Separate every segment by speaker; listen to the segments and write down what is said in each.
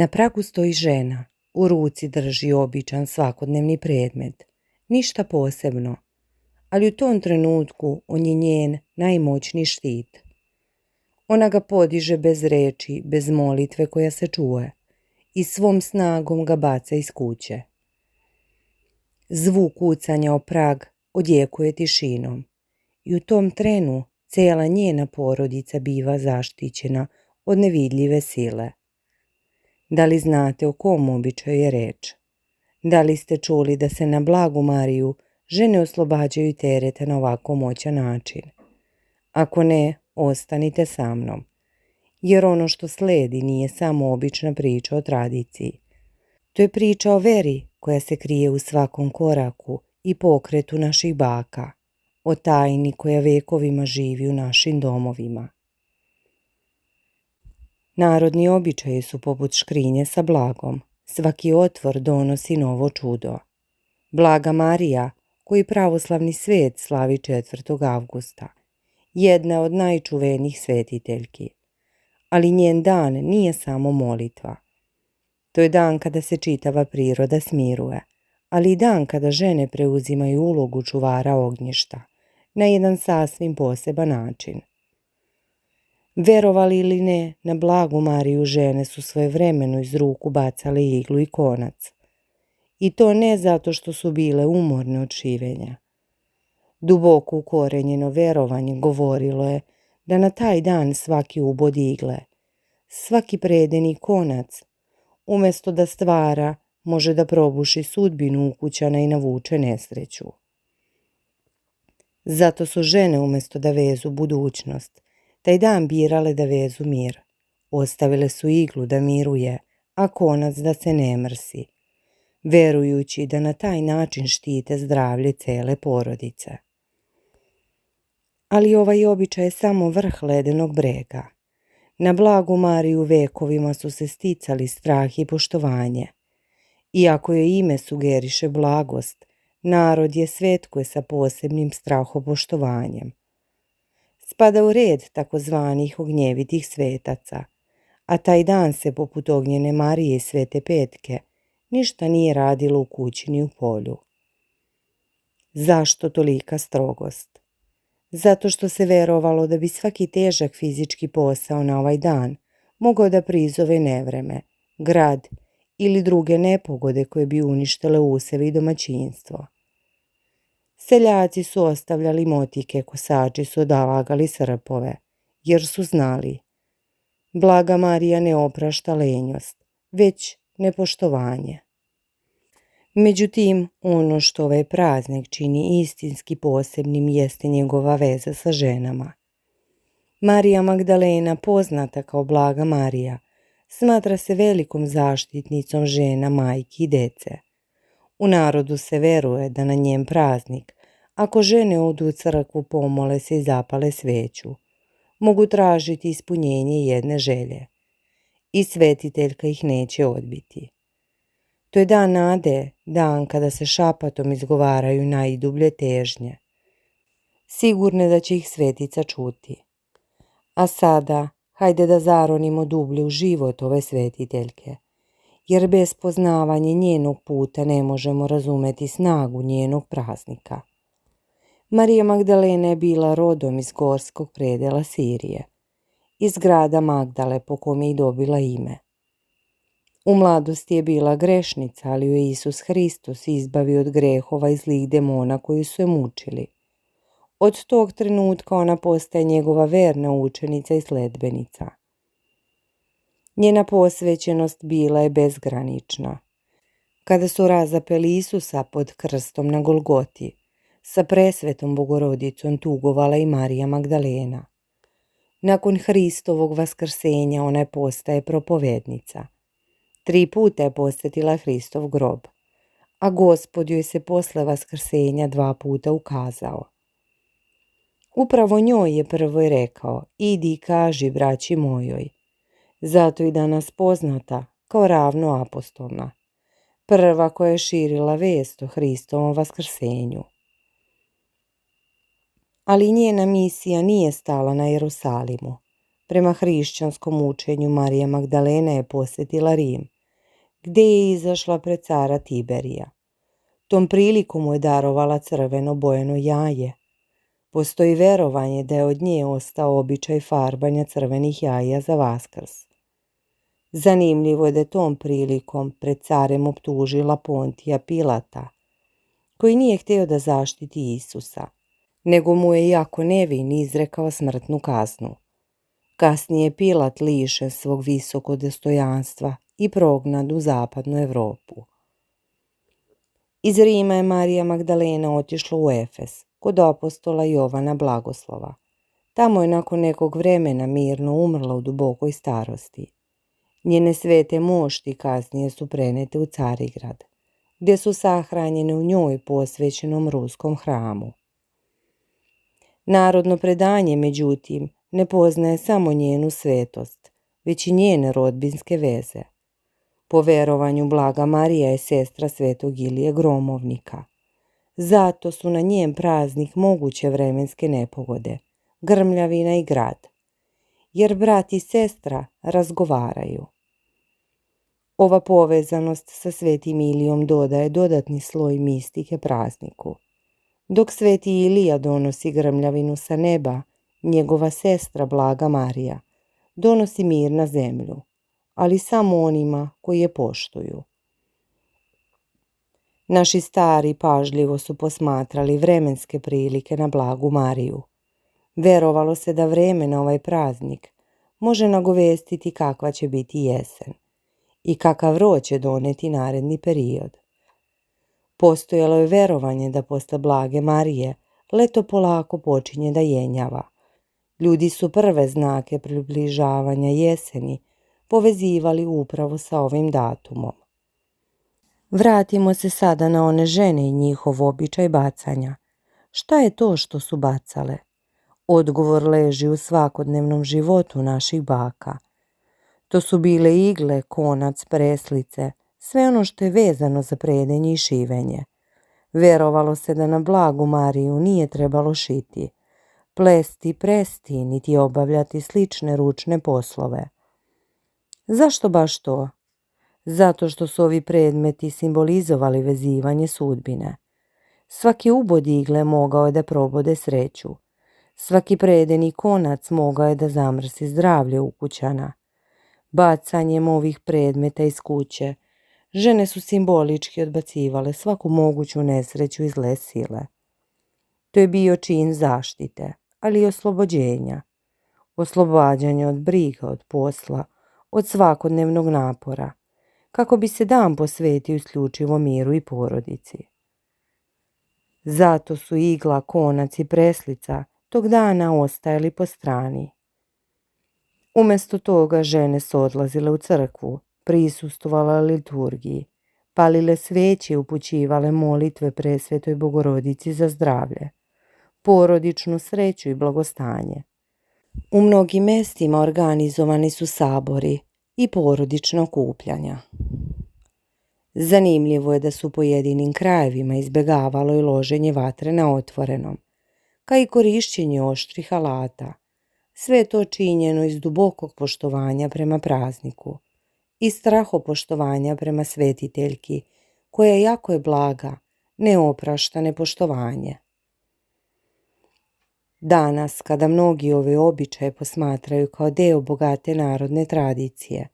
Speaker 1: Na pragu stoji žena, u ruci drži običan svakodnevni predmet, ništa posebno, ali u tom trenutku on je njen najmoćniji štit. Ona ga podiže bez reči, bez molitve koja se čuje i svom snagom ga baca iz kuće. Zvuk kucanja o prag odjekuje tišinom i u tom trenu cijela njena porodica biva zaštićena od nevidljive sile. Da li znate o kom običaju je reč? Da li ste čuli da se na Blagu Mariju žene oslobađaju tereta na ovako moćan način? Ako ne, ostanite sa mnom, jer ono što sledi nije samo obična priča o tradiciji. To je priča o veri koja se krije u svakom koraku i pokretu naših baka, o tajni koja vekovima živi u našim domovima. Narodni običaji su poput škrinje sa blagom. Svaki otvor donosi novo čudo. Blaga Marija, koji pravoslavni svet slavi 4. avgusta, jedna je od najčuvenijih svetiteljki. Ali njen dan nije samo molitva. To je dan kada se čitava priroda smiruje, ali i dan kada žene preuzimaju ulogu čuvara ognjišta na jedan sasvim poseban način. Verovali ili ne, na Blagu Mariju žene su svojevremeno iz ruku bacale iglu i konac. I to ne zato što su bile umorne od šivenja. Duboko ukorenjeno verovanje govorilo je da na taj dan svaki ubod igle, svaki predeni konac, umjesto da stvara, može da probuši sudbinu ukućana i navuče nesreću. Zato su žene umjesto da vezu budućnost, taj dan birale da vezu mir. Ostavile su iglu da miruje, a konac da se ne mrsi, verujući da na taj način štite zdravlje cele porodice. Ali ovaj običaj je samo vrh ledenog brega. Na Blagu Mariju vekovima su se sticali strah i poštovanje. Iako je ime sugeriše blagost, narod je svetkuje sa posebnim strahopoštovanjem. Spada u red takozvanih ognjevitih svetaca, a taj dan se poput Ognjene Marije i Svete Petke ništa nije radilo u kući ni u polju. Zašto tolika strogost? Zato što se verovalo da bi svaki težak fizički posao na ovaj dan mogao da prizove nevreme, grad ili druge nepogode koje bi uništile useve i domaćinstvo. Seljaci su ostavljali motike, kosači su odalagali srpove, jer su znali. Blaga Marija ne oprašta lenjost, već nepoštovanje. Međutim, ono što ovaj praznik čini istinski posebnim jeste njegova veza sa ženama. Marija Magdalena, poznata kao Blaga Marija, smatra se velikom zaštitnicom žena, majki i dece. U narodu se veruje da na njen praznik, ako žene odu u crkvu, pomole se i zapale sveću, mogu tražiti ispunjenje jedne želje i svetiteljka ih neće odbiti. To je dan nade, dan kada se šapatom izgovaraju najdublje težnje, sigurne da će ih svetica čuti. A sada, hajde da zaronimo dublje u život ove svetiteljke, jer bez poznavanja njenog puta ne možemo razumeti snagu njenog praznika. Marija Magdalena je bila rodom iz gorskog predela Sirije, iz grada Magdale po kome je i dobila ime. U mladosti je bila grešnica, ali ju je Isus Hristos izbavio od grehova i zlih demona koji su je mučili. Od tog trenutka ona postaje njegova verna učenica i sledbenica. Njena posvećenost bila je bezgranična. Kada su razapeli Isusa pod krstom na Golgoti, sa presvetom Bogorodicom tugovala i Marija Magdalena. Nakon Hristovog vaskrsenja ona je postaje propovednica. 3 puta je posjetila Hristov grob, a Gospod joj se posle vaskrsenja 2 puta ukazao. Upravo njoj je prvo i rekao: idi i kaži braći mojoj. Zato i danas poznata kao ravno apostolna, prva koja je širila vest o Hristovom vaskrsenju. Ali njena misija nije stala na Jerusalimu. Prema hrišćanskom učenju Marija Magdalena je posjetila Rim, gdje je izašla pred cara Tiberija. Tom prilikom mu je darovala crveno bojeno jaje. Postoji verovanje da je od nje ostao običaj farbanja crvenih jaja za Vaskrs. Zanimljivo je da je tom prilikom pred carem optužila Pontija Pilata, koji nije htio da zaštiti Isusa, nego mu je jako nevin izrekao smrtnu kaznu. Kasnije je Pilat lišen svog visokog dostojanstva i prognan u zapadnu Europu. Iz Rima je Marija Magdalena otišla u Efes, kod apostola Jovana Blagoslova. Tamo je nakon nekog vremena mirno umrla u dubokoj starosti. Njene svete mošti kasnije su prenete u Carigrad, gdje su sahranjene u njoj posvećenom ruskom hramu. Narodno predanje, međutim, ne poznaje samo njenu svetost, već i njene rodbinske veze. Po verovanju Blaga Marija je sestra svetog Ilije Gromovnika. Zato su na njen praznik moguće vremenske nepogode, grmljavina i grad, jer brat i sestra razgovaraju. Ova povezanost sa svetim Ilijom dodaje dodatni sloj mistike prazniku. Dok sveti Ilija donosi grmljavinu sa neba, njegova sestra Blaga Marija donosi mir na zemlju, ali samo onima koji je poštuju. Naši stari pažljivo su posmatrali vremenske prilike na Blagu Mariju. Verovalo se da vreme na ovaj praznik može nagovestiti kakva će biti jesen i kakav rod će doneti naredni period. Postojalo je verovanje da posle Blage Marije leto polako počinje da jenjava. Ljudi su prve znake približavanja jeseni povezivali upravo sa ovim datumom. Vratimo se sada na one žene i njihov običaj bacanja. Šta je to što su bacale? Odgovor leži u svakodnevnom životu naših baka. To su bile igle, konac, preslice, sve ono što je vezano za predenje i šivenje. Verovalo se da na Blagu Mariju nije trebalo šiti, plesti, presti, niti obavljati slične ručne poslove. Zašto baš to? Zato što su ovi predmeti simbolizovali vezivanje sudbine. Svaki ubod igle mogao je da probode sreću. Svaki predeni konac mogao je da zamrsi zdravlje ukućana. Bacanjem ovih predmeta iz kuće, žene su simbolički odbacivale svaku moguću nesreću i zle sile. To je bio čin zaštite, ali i oslobođenja. Oslobađanja od briga, od posla, od svakodnevnog napora, kako bi se dan posvetio isključivo miru i porodici. Zato su igla, konac i preslica tog dana ostajali po strani. Umjesto toga žene su odlazile u crkvu, prisustvovale liturgiji, palile sveće i upućivale molitve presvetoj Bogorodici za zdravlje, porodičnu sreću i blagostanje. U mnogim mestima organizovani su sabori i porodična okupljanja. Zanimljivo je da su u pojedinim krajevima izbjegavalo i loženje vatre na otvorenom, kao i korišćenje oštrih alata. Sve je to činjeno iz dubokog poštovanja prema prazniku i strahopoštovanja prema svetiteljki, koja jako je blaga, ne oprašta nepoštovanje. Danas, kada mnogi ove običaje posmatraju kao deo bogate narodne tradicije,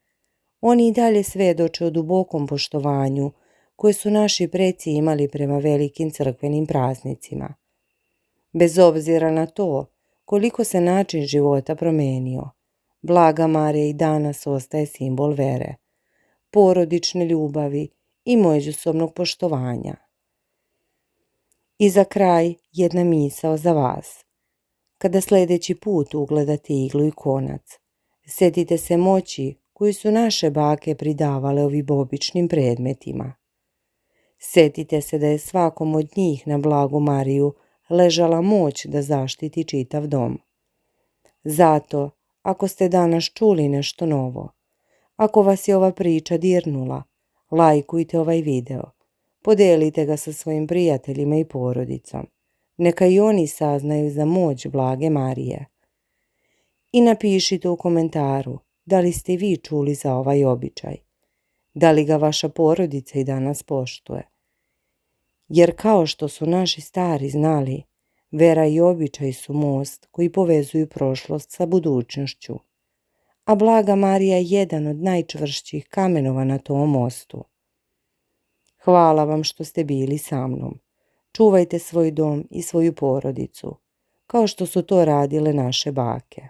Speaker 1: oni i dalje svedoče o dubokom poštovanju koje su naši preci imali prema velikim crkvenim praznicima. Bez obzira na to koliko se način života promenio, Blaga Marija i danas ostaje simbol vere, porodične ljubavi i međusobnog poštovanja. I za kraj jedna misao za vas. Kada sljedeći put ugledate iglu i konac, sjetite se moći koju su naše bake pridavale ovim običnim predmetima. Sjetite se da je svakom od njih na Blagu Mariju ležala moć da zaštiti čitav dom. Zato, ako ste danas čuli nešto novo, ako vas je ova priča dirnula, lajkujte ovaj video, podelite ga sa svojim prijateljima i porodicom. Neka i oni saznaju za moć Blage Marije. I napišite u komentaru da li ste vi čuli za ovaj običaj, da li ga vaša porodica i danas poštuje. Jer kao što su naši stari znali, vera i običaj su most koji povezuju prošlost sa budućnošću, a Blaga Marija je jedan od najčvršćih kamenova na tom mostu. Hvala vam što ste bili sa mnom. Čuvajte svoj dom i svoju porodicu, kao što su to radile naše bake.